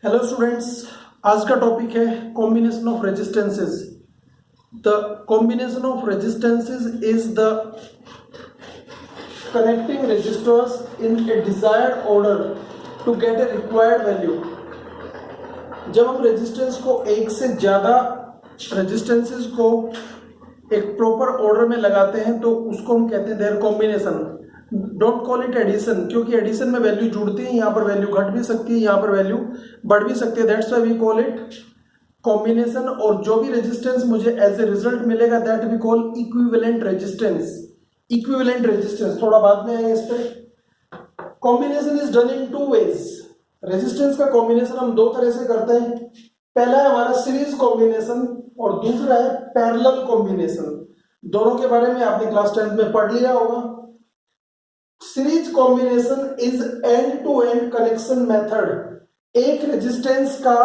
Hello students, आज का topic है combination of resistances. The combination of resistances is the connecting resistors in a desired order to get a required value. जब हम resistance को एक से ज़्यादा रेजिस्टेंसेस को एक प्रॉपर ऑर्डर में लगाते हैं तो उसको हम कहते हैं their combination. Don't call it addition, क्योंकि एडिशन में वैल्यू जुड़ती है, यहाँ पर वैल्यू घट भी सकती है, यहाँ पर वैल्यू बढ़ भी सकती है। That's why we call it combination. और जो भी रेजिस्टेंस मुझे एज ए रिजल्ट मिलेगा that we call equivalent resistance. Equivalent resistance थोड़ा बाद में आएगा इस पर। Combination is done in two ways. Resistance का कॉम्बिनेशन हम दो तरह से करते हैं। पहला है हमारा सीरीज कॉम्बिनेशन और दूसरा है पैरेलल कॉम्बिनेशन। दोनों के बारे में आपने क्लास 10th में पढ़ लिया होगा। Series combination is end to end connection method. एक रेजिस्टेंस का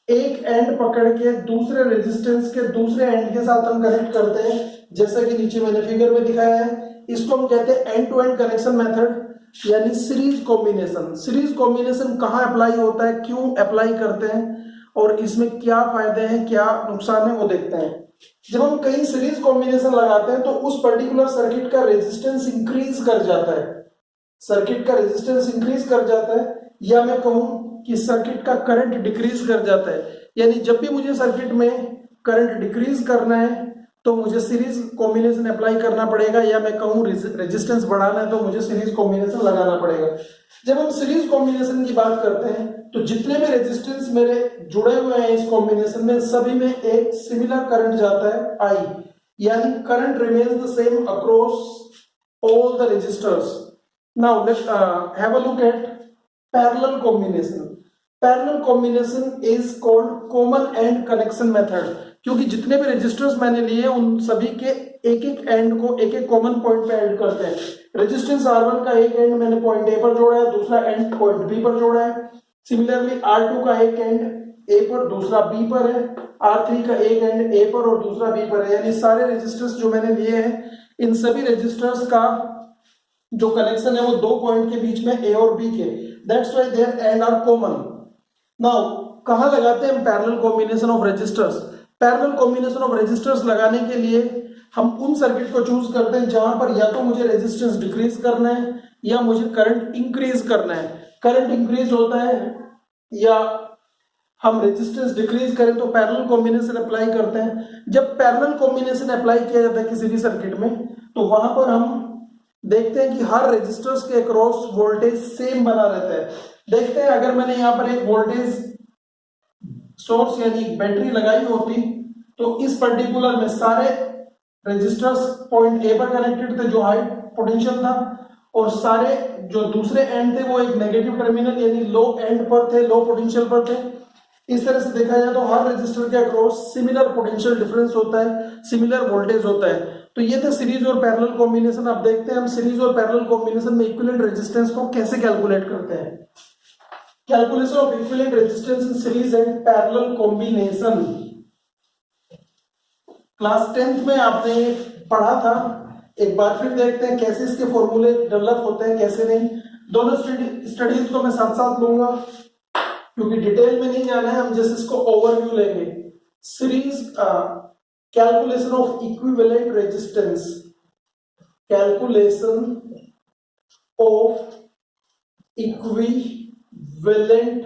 एक एंड पकड़ के दूसरे रेजिस्टेंस के दूसरे एंड के साथ हम कनेक्ट करते हैं, जैसा कि नीचे मैंने फिगर में दिखाया है। इसको हम कहते हैं end to end connection method, यानी सीरीज कॉम्बिनेशन। सीरीज कॉम्बिनेशन कहाँ अप्लाई होता है, क्यों अप्लाई करते हैं और इसमें क्या फायदे हैं, क्या नुकसान है, वो देखते हैं। जब हम कहीं सीरीज कॉम्बिनेशन लगाते हैं तो उस पर्टिकुलर सर्किट का रेजिस्टेंस इंक्रीज कर जाता है। सर्किट का रेजिस्टेंस इंक्रीज कर जाता है, या मैं कहूं कि सर्किट का करंट डिक्रीज कर जाता है। यानी जब भी मुझे सर्किट में करंट डिक्रीज करना है तो मुझे सीरीज कॉम्बिनेशन अप्लाई करना पड़ेगा, या मैं कहूं रेजिस्टेंस बढ़ाना है तो मुझे सीरीज कॉम्बिनेशन लगाना पड़ेगा। जब हम सीरीज कॉम्बिनेशन की बात करते हैं तो जितने भी रेजिस्टेंस मेरे जुड़े हुए हैं इस कॉम्बिनेशन में, सभी में एक सिमिलर करंट जाता है आई, यानी current remains the same across all the resistors. Now let's have a look at parallel combination. Parallel combination is called common end connection method, क्योंकि जितने भी रेजिस्टर्स मैंने लिए उन सभी के एक एक एंड को एक एक कॉमन पॉइंट पे ऐड करते हैं। रेजिस्टेंस R1 का एक एंड मैंने पॉइंट A पर जोड़ा है, दूसरा एंड पॉइंट B पर जोड़ा है। सिमिलरली R2 का एक एंड A पर, दूसरा B पर है। R3 का एक एंड A पर और दूसरा B पर है। यानी सारे रेजिस्टर्स जो मैंने लिए हैं, इन सभी रेजिस्टर्स का जो कनेक्शन है वो दो पॉइंट के बीच में A और B के। That's why their end are common. Now कहां लगाते हैं हम parallel combination of resistors? Parallel combination of resistors लगाने के लिए हम उन सर्किट को चूज करते हैं जहां पर या तो मुझे रेजिस्टेंस डिक्रीज करना है या मुझे करंट इंक्रीज करना है। करंट इंक्रीज होता है या हम रेजिस्टेंस डिक्रीज करें तो पैरेलल कॉम्बिनेशन अप्लाई करते हैं। जब पैरेलल कॉम्बिनेशन अप्लाई किया जाता है किसी भी सर्किट में तो वहां पर हम देखते हैं कि हर रेजिस्टर्स के अक्रॉस वोल्टेज सेम बना रहता है। देखते हैं अगर मैंने यहाँ पर एक वोल्टेज सोर्स यानी बैटरी लगाई होती तो इस पर्टिकुलर में सारे रेजिस्टर्स पॉइंट ए पर कनेक्टेड थे जो हाई पोटेंशियल था, और सारे जो दूसरे एंड थे वो एक नेगेटिव टर्मिनल यानी लो एंड पर थे, लो पोटेंशियल पर थे। इस तरह से देखा जाए तो हर रेजिस्टर के अक्रॉस सिमिलर पोटेंशियल डिफरेंस होता है, सिमिलर वोल्टेज होता है। तो ये था सीरीज और पैरेलल कॉम्बिनेशन। अब देखते हैं हम सीरीज और पैरेलल कॉम्बिनेशन में इक्विवेलेंट रेजिस्टेंस को कैसे कैलकुलेट करते हैं। Calculation of equivalent resistance in series and parallel combination. Class 10th में आपने पढ़ा था, एक बार फिर देखते हैं कैसे इसके फॉर्मूले डेवलप होते हैं, कैसे नहीं। दोनों स्टडीज को मैं साथ साथ लूंगा क्योंकि डिटेल में नहीं जाना है, हम जैसे इसको ओवरव्यू लेंगे। Series calculation of equivalent resistance, calculation of equivalent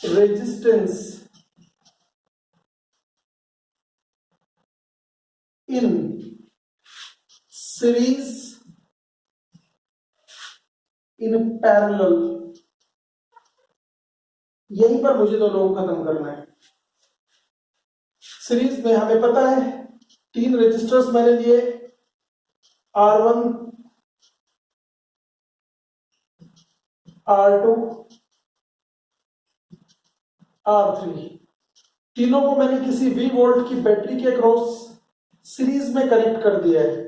resistance in series in parallel. यहीं पर मुझे दो लोग खत्म करना है। सीरीज में हमें पता है तीन रेजिस्टर्स मैंने लिए, R1, R2, R3। तीनों को मैंने किसी V वोल्ट की बैटरी के अक्रॉस सीरीज में कनेक्ट कर दिया है।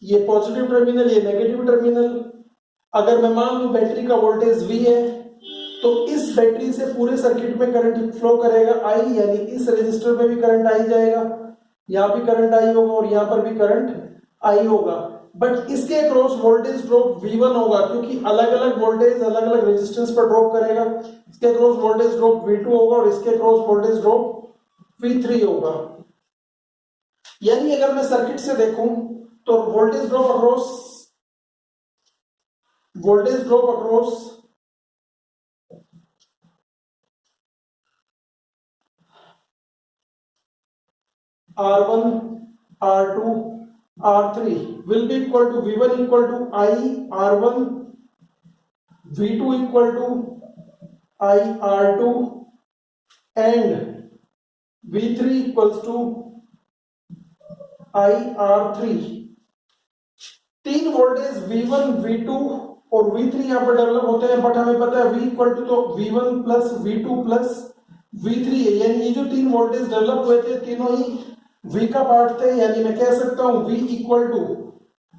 ये पॉजिटिव टर्मिनल, ये नेगेटिव टर्मिनल। अगर मैं मान लूं बैटरी का वोल्टेज V है तो इस बैटरी से पूरे सर्किट में करंट फ्लो करेगा I, यानी इस रेजिस्टर में भी करंट आई जाएगा, यहां भी करंट आई होगा और यहां पर भी करंट आई होगा। बट इसके अक्रॉस वोल्टेज ड्रॉप V1 होगा क्योंकि अलग अलग वोल्टेज अलग अलग रेजिस्टेंस पर ड्रॉप करेगा। इसके अक्रॉस वोल्टेज ड्रॉप V2 होगा और इसके अक्रॉस वोल्टेज ड्रॉप V3 होगा। यानी अगर मैं सर्किट से देखूं तो voltage drop across R1, R2, R3 will be equal to V1 equal to I R1, V2 equal to I R2 and V3 equals to I R3। तीन voltage V1, V2 और V3 यहां पर develop होते हैं, but हमें पता है V equal to तो V1 plus V2 plus V3 है। यानी ये जो तीन वोल्टेज डेवलप हुए थे तीनों ही V का पार्ट थे। यानी मैं कह सकता हूं V equal to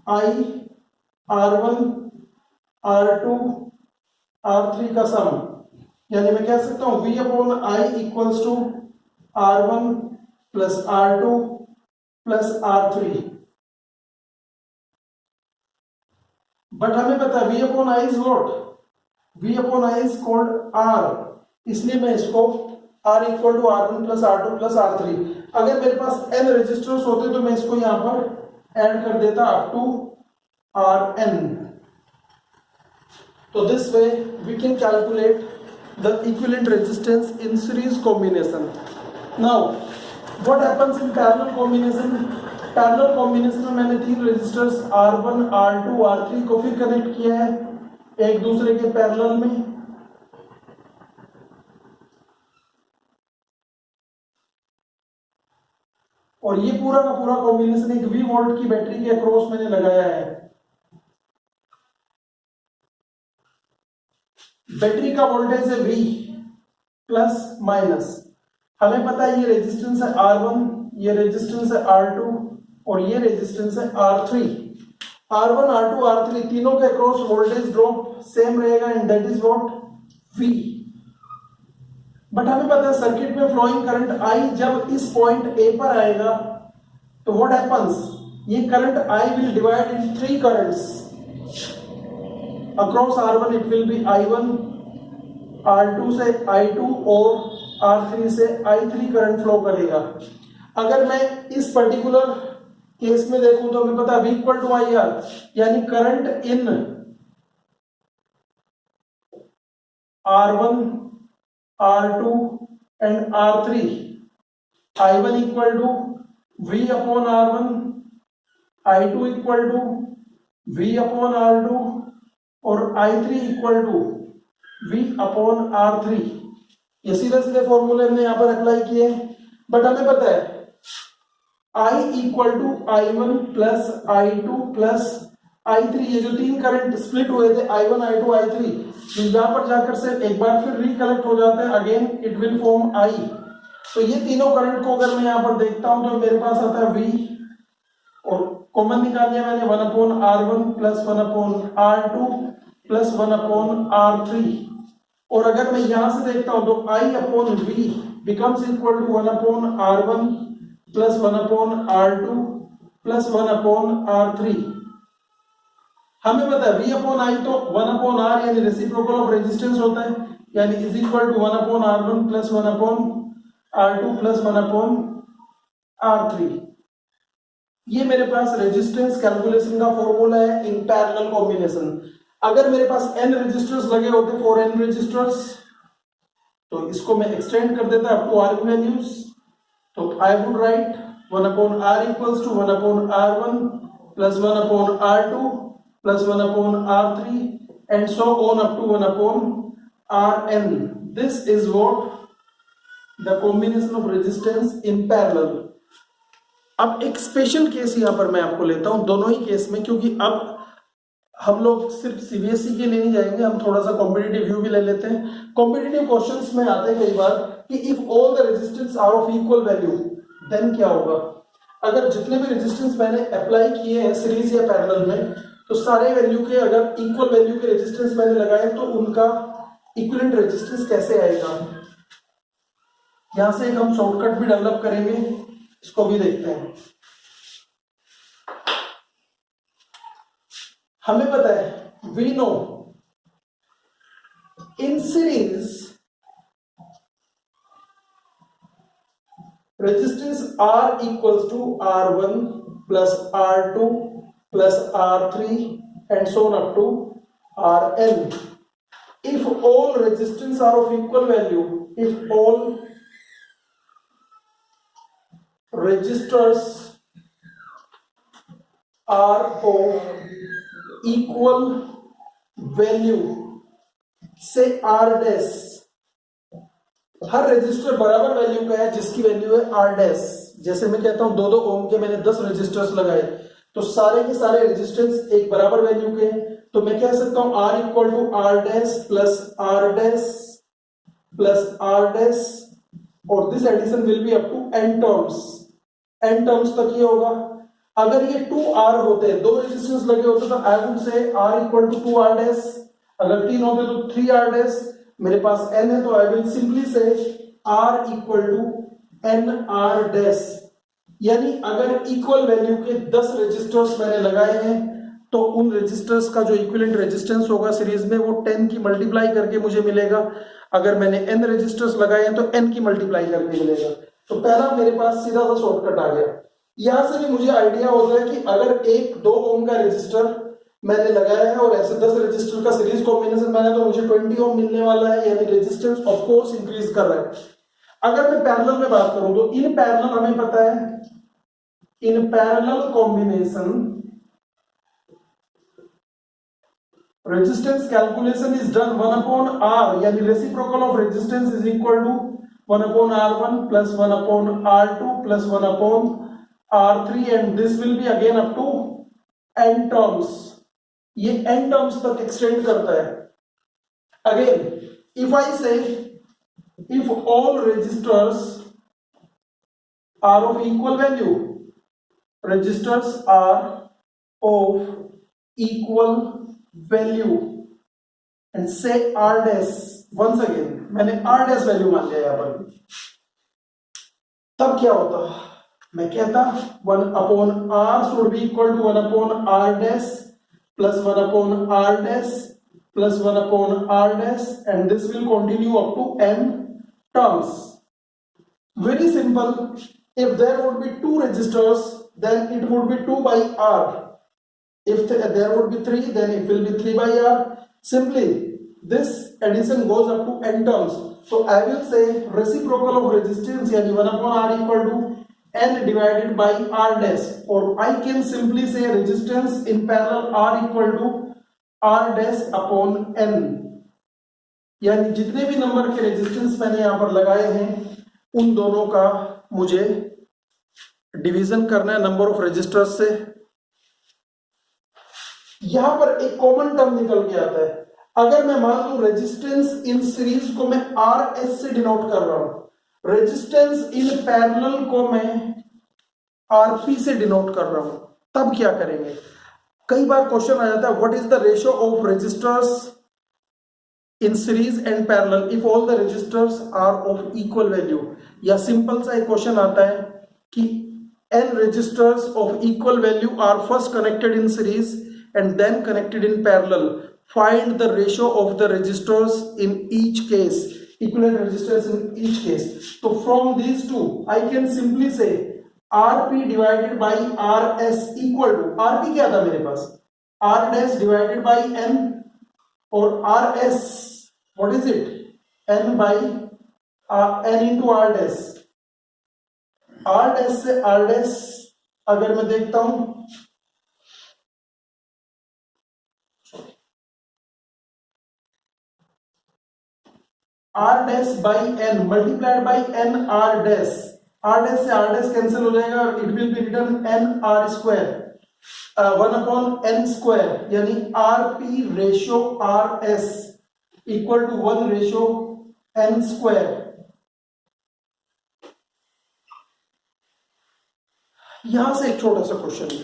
I R1 R2 R3 का सम। यानी मैं कह सकता हूं V upon I equals to R1 plus R2 plus R3। But हमें पता है V upon I is what, V upon I is called R, इसलिए मैं इसको R equal to R1 plus R2 plus R3। अगर मेरे पास n रेजिस्टर्स होते तो मैं इसको यहां पर ऐड कर देता अप टू Rn। तो this way we can calculate the equivalent resistance in series combination. Now what happens in parallel combination. Parallel combination में मैंने तीन रेजिस्टर्स R1, R2, R3 को फिर कनेक्ट किया है एक दूसरे के पैरेलल में। और ये पूरा का पूरा कॉम्बिनेशन एक V वोल्ट की बैटरी के अक्रॉस मैंने लगाया है। बैटरी का वोल्टेज है V प्लस माइनस। हमें पता है ये रेजिस्टेंस है R1, ये रेजिस्टेंस है R2 और ये रेजिस्टेंस है R3। R1, R2, R3 तीनों के अक्रॉस वोल्टेज ड्रॉप सेम रहेगा and that is what V। But हमें पता है सर्किट में फ्लोइंग करंट I जब इस पॉइंट A पर आएगा तो व्हाट हैपेंस, ये current I will divide in three currents. Across R1 it will be I1, R2 से I2 और R3 से I3 करंट फ्लो करेगा। अगर मैं इस पर्टिकुलर केस में देखूं तो हमें पता है V इक्वल टू IR, यानी current in R1, R2 and R3। I1 equal to V upon R1, I2 equal to V upon R2 और I3 equal to V upon R3। ये सीधे सीधे फॉर्मूले हमने यहां पर अप्लाई किए। बट हमें पता है I equal to I1 plus I2 plus I3, ये जो तीन करंट स्प्लिट हुए थे I1, I2, I3, यहां पर जाकर से एक बार फिर रिकलेक्ट हो जाते हैं, again it will form I। तो ये तीनों करंट को अगर मैं यहां पर देखता हूं तो मेरे पास आता है V और कॉमन निकाल लिया मैंने 1 upon R1 plus 1 upon R2 plus 1 upon R3। और अगर मैं यहां से देखता हूं तो I upon V becomes equal to 1 upon R1 plus 1 upon R2 plus 1 upon R3। हमें पता है V अपॉन I तो 1 अपॉन R यानी रेसिप्रोकल ऑफ रेजिस्टेंस होता है, यानी is equal to 1 upon R1 plus 1 upon R2 plus 1 upon R3। ये मेरे पास रेजिस्टेंस कैलकुलेशन का फॉर्मूला है इन पैरेलल कॉम्बिनेशन। अगर मेरे पास n रेजिस्टर्स लगे होते 4n रेजिस्टर्स तो इसको मैं एक्सटेंड कर देता अप टू R वैल्यूज। तो I would write 1 upon R equals to 1 upon R1 plus 1 upon R2 plus 1 upon R3 and so on up to 1 upon Rn। This is what the combination of resistance in parallel. अब एक special case यहां पर मैं आपको लेता हूं दोनों ही case में, क्योंकि अब हम लोग सिर्फ सीबीएसई के लिए नहीं जाएंगे, हम थोड़ा सा कॉम्पिटिटिव व्यू भी ले लेते हैं। कॉम्पिटिटिव क्वेश्चंस में आते हैं कई बार कि if all the resistance are of equal value then क्या होगा। अगर जितने भी रेजिस्टेंस मैंने अप्लाई किए हैं सीरीज या पैरेलल में तो सारे वैल्यू के अगर इक्वल वैल्यू के रेजिस्टेंस मैंने लगाए तो उनका इक्विवेलेंट रेजिस्टेंस कैसे आएगा। यहां से एक हम शॉर्टकट भी डेवलप करेंगे, इसको भी देखते हैं। हमें पता है, we know in series resistance R equals to R1 plus R2 plus R3 and so on up to Rn. If all resistance are of equal value, if all resistors are of equal value, say R dash, her resistor बराबर value का है जिसकी value है R dash. जैसे मैं कहता हूं 2-2 ओम के मैंने 10 रेजिस्टर्स लगाए तो सारे के सारे रेजिस्टेंस एक बराबर वैल्यू के, तो मैं कह सकता हूं R equal to R dash plus R dash plus R dash और this addition will be up to n terms. n terms तक ये होगा। अगर ये 2R होते, 2 रेजिस्टेंस लगे होते तो I would say R equal to 2R dash, अगर 3 होते तो 3R डैश। मेरे पास n है तो I will simply say R equal to NR dash. यानी अगर इक्वल वैल्यू के 10 रेजिस्टर्स मैंने लगाए हैं तो उन रेजिस्टर्स का जो इक्विवेलेंट रेजिस्टेंस होगा सीरीज में वो 10 की मल्टीप्लाई करके मुझे मिलेगा। अगर मैंने n रेजिस्टर्स लगाए हैं तो n की मल्टीप्लाई करके मिलेगा। तो पहला मेरे पास सीधा सा शॉर्टकट आ गया। यहां से भी मुझे आइडिया होता है कि अगर 1-2 ओम का रेजिस्टर मैंने लगाया है और ऐसे 10 रेजिस्टर का सीरीज कॉम्बिनेशन बना तो मुझे 20 ओम मिलने वाला है, यानी रेजिस्टेंस ऑफ कोर्स इंक्रीज कर रहा है। अगर मैं पैरेलल में बात करूं तो इन पैरेलल हमें पता है, in parallel combination resistance calculation is done 1/r, यानी reciprocal of resistance is equal to 1/r1 plus 1/r2 plus 1/r3 and this will be again up to n terms. ये n terms तक extend करता है। Again if I से if all resistors are of equal value, resistors are of equal value and say R dash, once again मैंने R dash value मान लिया यहां पर, तब क्या होता, मैं कहता 1/r should be equal to 1/r dash plus 1/r dash plus 1/r dash and this will continue up to n terms. Very simple. If there would be 2 resistors then it would be 2 by R. If there would be 3 then it will be 3 by R. Simply this addition goes up to n terms. So I will say reciprocal of resistance yani 1/r equal to n divided by R dash, or I can simply say resistance in parallel R equal to R dash upon n। यानी जितने भी number के resistance मैंने यहां पर लगाए हैं उन दोनों का मुझे डिवीजन करना है नंबर ऑफ रेजिस्टर्स से। यहां पर एक कॉमन टर्म निकल के आता है। अगर मैं मान लूं रेजिस्टेंस इन सीरीज को मैं RS से डिनोट कर रहा हूं, रेजिस्टेंस इन पैरेलल को मैं RP से डिनोट कर रहा हूं, तब क्या करेंगे? कई बार क्वेश्चन आ जाता है what is the ratio of resistors in series and parallel if all the resistors are of equal value। या सिंपल सा एक क्वेश्चन आता है कि n resistors of equal value are first connected in series and then connected in parallel, find the ratio of the resistors in each case, equivalent resistors in each case। तो from these two I can simply say RP divided by RS equal to, RP क्या था मेरे पास, R dash divided by n, और RS what is it, n by n into R dash। R dash से R dash अगर मैं देखता हूं R dash by n multiplied by n R dash, R dash से R dash कैंसिल हो जाएगा और it will be written n R square 1/n square, यानी RP ratio RS equal to 1 ratio n square. यहां से एक छोटा सा क्वेश्चन है,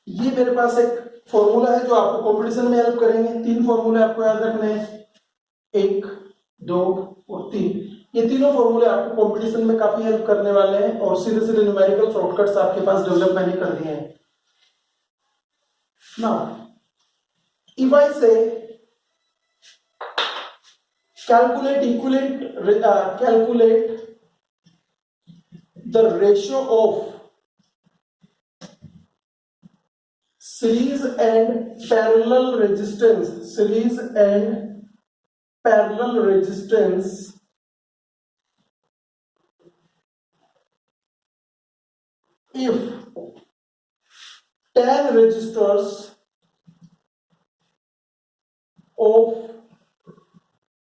ये मेरे पास एक फॉर्मूला है जो आपको कंपटीशन में हेल्प करेंगे। 3 फॉर्मूले आपको याद रखने हैं, 1, 2 और 3। ये तीनों फॉर्मूले आपको कंपटीशन में काफी हेल्प करने वाले हैं और सीधे सीधे न्यूमेरिकल शॉर्टकट्स आपके पास डेवलप मैंने कर दिए हैं। Now, if I say calculate the ratio of series and parallel resistance, if 10 resistors of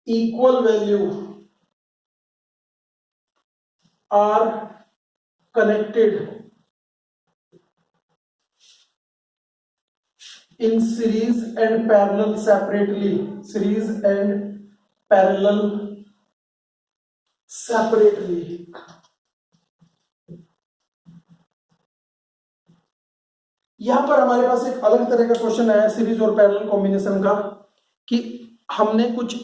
equal value are connected in series and parallel separately. यहां पर हमारे पास एक अलग तरह का क्वेश्चन आया सीरीज और पैरेलल कॉम्बिनेशन का, कि हमने कुछ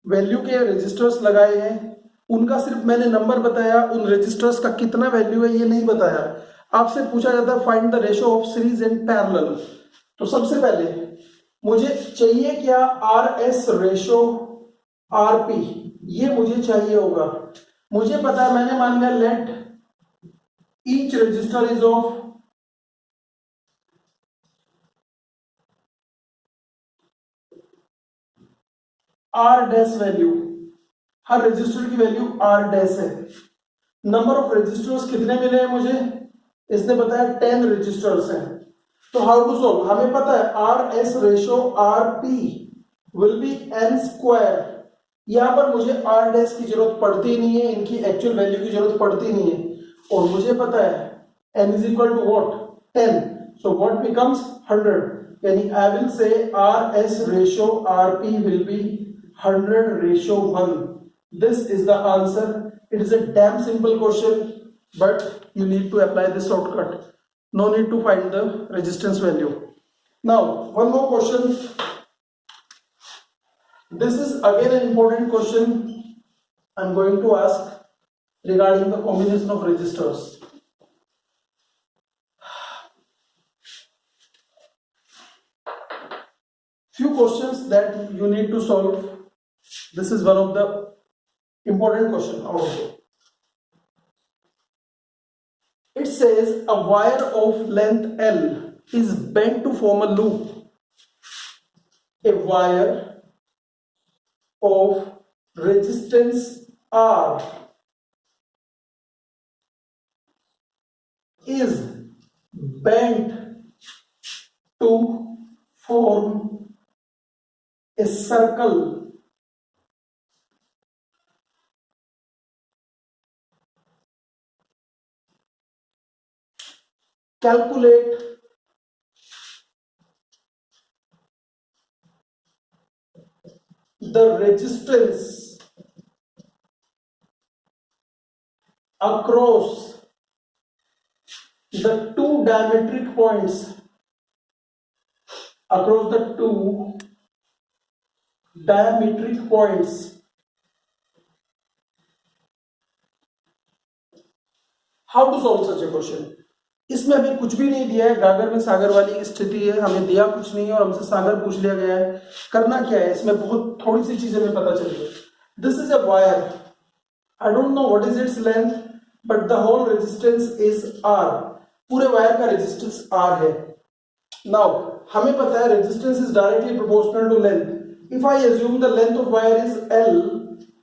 वैल्यू के रेजिस्टर्स लगाए हैं, उनका सिर्फ मैंने नंबर बताया, उन रेजिस्टर्स का कितना वैल्यू है ये नहीं बताया। आपसे पूछा जाता है find the ratio of series and parallel. तो सबसे पहले मुझे चाहिए क्या, are S ratio R P, ये मुझे चाहिए होगा। मुझे पता है, मैंने मान लिया let each resistor is of R dash value, हर रजिस्टर की वैल्यू आर डैश है। नंबर ऑफ रजिस्टर्स कितने मिले हैं मुझे, इसने बताया 10 रजिस्टर्स हैं। तो हाउ टू सॉल्व, हमें पता है R S ratio R P will be N square. यहां पर मुझे आर डैश की जरूरत पड़ती नहीं है, इनकी एक्चुअल वैल्यू की जरूरत पड़ती नहीं है, और मुझे पता है N is equal to what 10, so what becomes 100, यानी I will say R S ratio R P will be 100:1. This is the answer. It is a damn simple question, but you need to apply this shortcut. No need to find the resistance value. Now, one more question. This is again an important question I'm going to ask regarding the combination of resistors. Few questions that you need to solve. This is one of the important question out of it. It says a wire of length L is bent to form a loop. A wire of resistance R is bent to form a circle calculate the resistance across the two diametric points, How to solve such a question? इसमें अभी कुछ भी नहीं दिया है, गागर में सागर वाली स्थिति है, हमें दिया कुछ नहीं है और हमसे सागर पूछ लिया गया है। करना क्या है, इसमें बहुत थोड़ी सी चीजें हमें पता चली है। This is a wire, I don't know what is its length, but the whole resistance is R. पूरे वायर का रेजिस्टेंस आर है। नाउ हमें पता है resistance is directly proportional to length. If I assume the length of wire is L,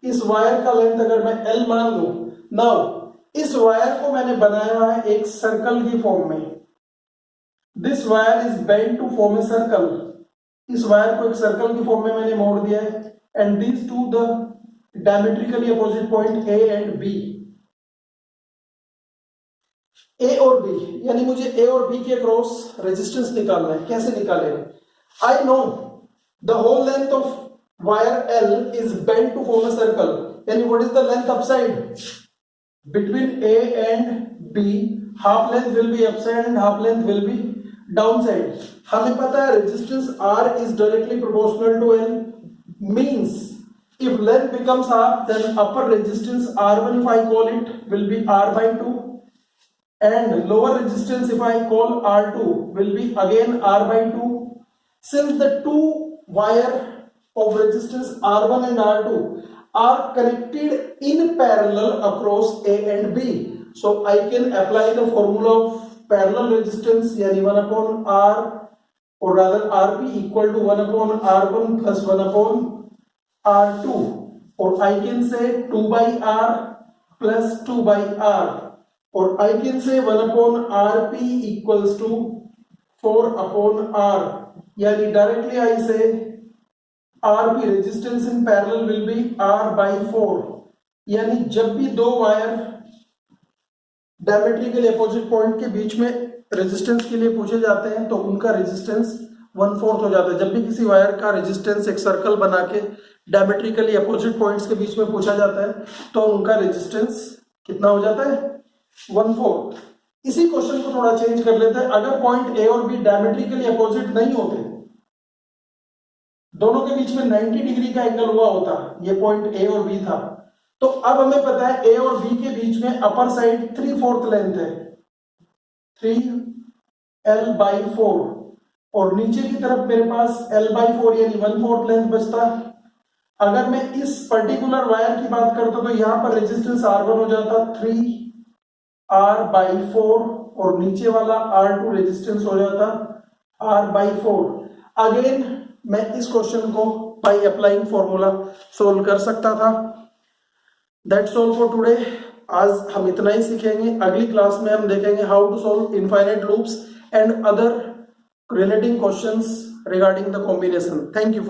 इस wire का length अगर मैं एल मान लूं, नाउ इस वायर को मैंने बनाया है एक सर्कल की फॉर्म में। This wire is bent to form a circle. इस वायर को एक सर्कल की फॉर्म में मैंने मोड़ दिया है, and these two the diametrically opposite point A and B. A और बी, यानी मुझे ए और बी के क्रॉस रेजिस्टेंस निकालना है। कैसे निकालेंगे? I know the whole length of wire L is bent to form a circle, यानी what is the length upside between A and B? half length will be upside and half length will be downside. हमें पता है resistance R is directly proportional to L, means if length becomes half, then upper resistance R1, if I call it, will be R by 2, and lower resistance if I call R2 will be again R by 2. Since the two wire of resistance R1 and R2 are connected in parallel across A and B, so I can apply the formula of parallel resistance, yani 1 upon R, or rather Rp equal to 1 upon R1 plus 1 upon R2, or I can say 2 by R plus 2 by R, or I can say 1 upon Rp equals to 4 upon R. Yani directly I say Rp resistance in parallel will be R by 4. यानी जब भी दो wire diametrically opposite point के बीच में resistance के लिए पूछे जाते हैं तो उनका रेजिस्टेंस 1/4 हो जाता है। जब भी किसी वायर का रेजिस्टेंस एक सर्कल बना के डायमेट्रिकली अपोजिट पॉइंट्स के बीच में पूछा जाता है तो उनका रेजिस्टेंस कितना हो जाता है, 1/4। इसी क्वेश्चन को थोड़ा चेंज कर लेते हैं। अगर पॉइंट ए और बी डायमेट्रिकली अपोजिट नहीं होते, दोनों के बीच में 90 डिग्री का एंगल हुआ होता, ये पॉइंट ए और बी था, तो अब हमें पता है ए और बी के बीच में अपर साइड 3/4 लेंथ है, 3l/4, और नीचे की तरफ मेरे पास l/4 यानी 1/4 लेंथ बचता। अगर मैं इस पर्टिकुलर वायर की बात करता तो यहां पर रेजिस्टेंस R1 हो जाता 3r/4 और नीचे वाला R2 रेजिस्टेंस हो जाता r/4। अगेन मैं इस क्वेश्चन को बाय अप्लाइंग फॉर्मूला सोल्व कर सकता था। That's all for today. आज हम इतना ही सीखेंगे। अगली क्लास में हम देखेंगे how to solve infinite loops and other relating questions regarding the combination. Thank you for